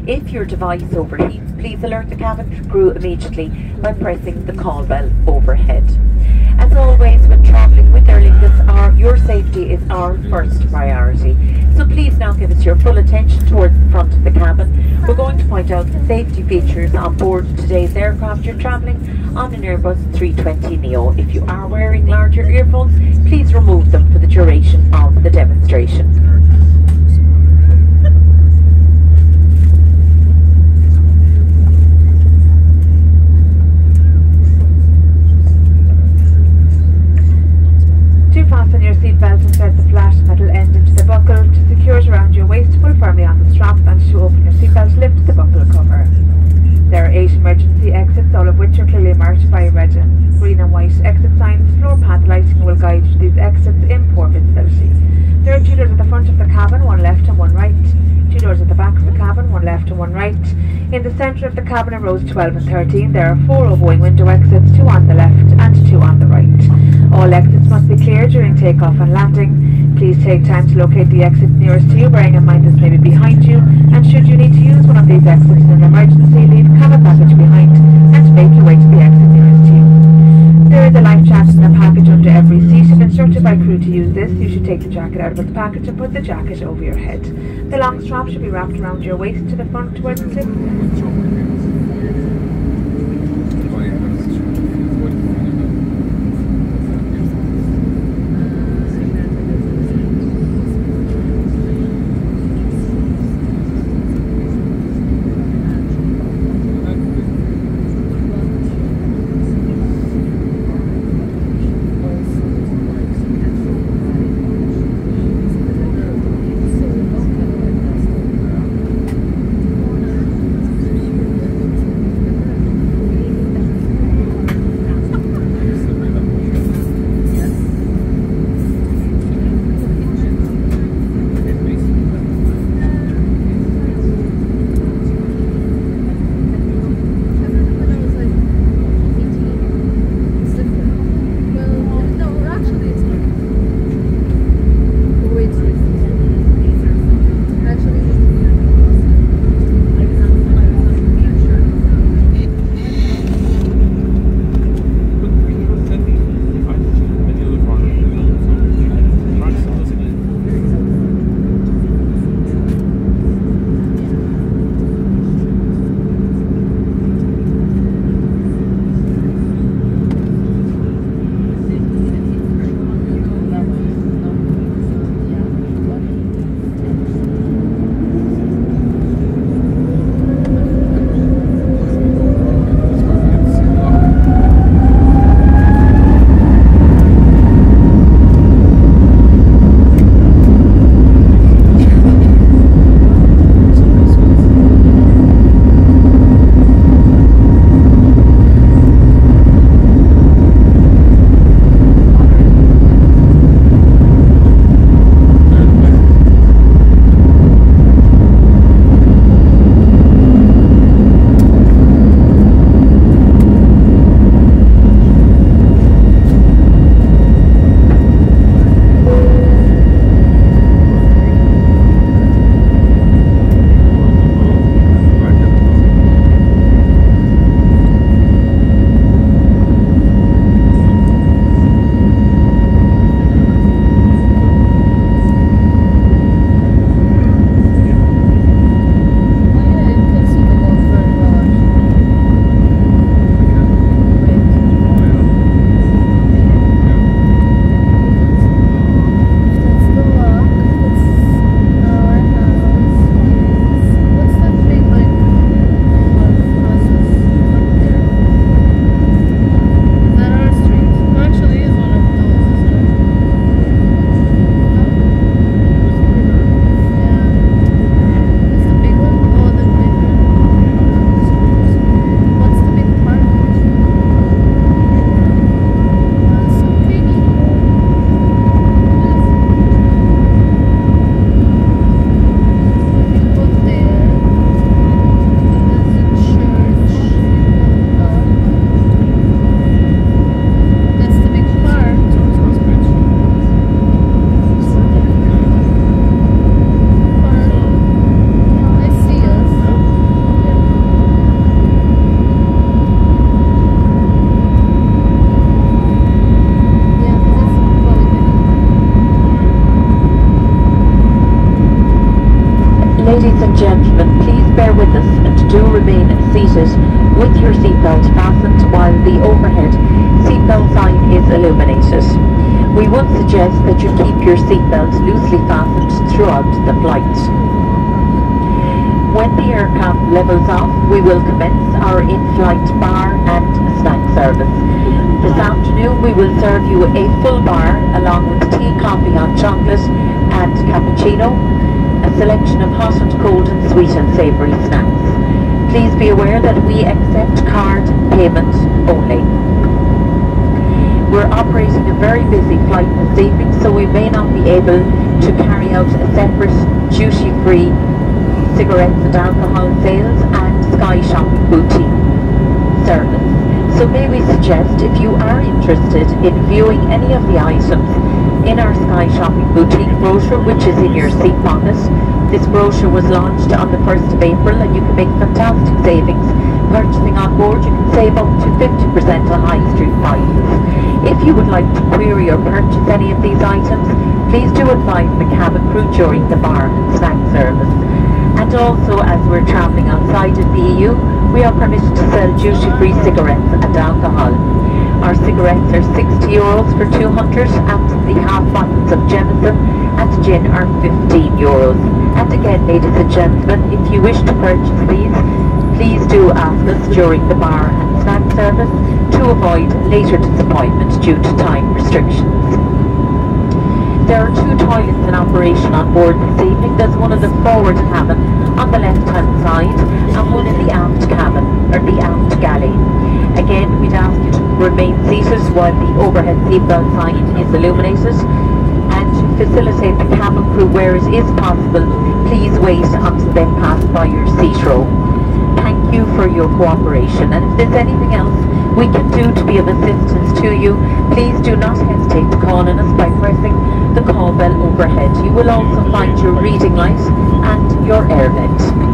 If your device overheats, please alert the cabin crew immediately by pressing the call bell overhead. As always, when travelling with Aer Lingus, your safety is our first priority. So please now give us your full attention towards the front of the cabin. We're going to point out the safety features on board today's aircraft. You're travelling on an Airbus A320neo. If you are wearing larger earphones, please remove them for the duration of the demonstration. Fasten your seatbelt and set the flat metal end into the buckle. To secure it around your waist, pull firmly on the strap, and to open your seatbelt, lift the buckle cover. There are 8 emergency exits, all of which are clearly marked by red, green and white exit signs. Floor path lighting will guide you to these exits in poor visibility. There are 2 doors at the front of the cabin, one left and one right. 2 doors at the back of the cabin, one left and one right. In the centre of the cabin in rows 12 and 13, there are 4 overwing window exits, 2 on the left and 2 on the right. All exits must be clear during takeoff and landing. Please take time to locate the exit nearest to you, bearing in mind this may be behind you, and should you need to use one of these exits in an emergency, leave cabin baggage behind and make your way to the exit nearest to you. There is a life jacket and a package under every seat. If instructed by crew to use this, you should take the jacket out of its package and put the jacket over your head. The long strap should be wrapped around your waist to the front towards the tip. gentlemen, please bear with us and do remain seated with your seatbelt fastened while the overhead seatbelt sign is illuminated. We would suggest that you keep your seatbelt loosely fastened throughout the flight. When the aircraft levels off, we will commence our in-flight bar and snack service. This afternoon we will serve you a full bar along with tea, coffee, hot chocolate and cappuccino, a selection of hot and cold and sweet and savoury snacks. Please be aware that we accept card payment only. We're operating a very busy flight this evening, so we may not be able to carry out a separate duty-free cigarettes and alcohol sales and Sky Shopping Boutique service. So may we suggest, if you are interested in viewing any of the items in our Sky Shopping Boutique brochure, which is in your seat pocket. This brochure was launched on the 1st of April and you can make fantastic savings. Purchasing on board, you can save up to 50% on high street prices. If you would like to query or purchase any of these items, please do advise the cabin crew during the bar and snack service. And also, as we're travelling outside of the EU, we are permitted to sell duty-free cigarettes and alcohol. Our cigarettes are €60 for 200 and the half bottles of Jameson and gin are €15. And again, ladies and gentlemen, if you wish to purchase these, please do ask us during the bar and snack service to avoid later disappointment due to time restrictions. There are 2 toilets in operation on board this evening. There's one in the forward cabin on the left-hand side and one in the aft cabin, or the aft galley. Again, we'd ask you to remain seated while the overhead seatbelt sign is illuminated, and to facilitate the cabin crew where it is possible, please wait until they've passed by your seat row. Thank you for your cooperation, and if there's anything else we can do to be of assistance to you, please do not hesitate to call on us by pressing the call bell overhead. You will also find your reading light and your air vent.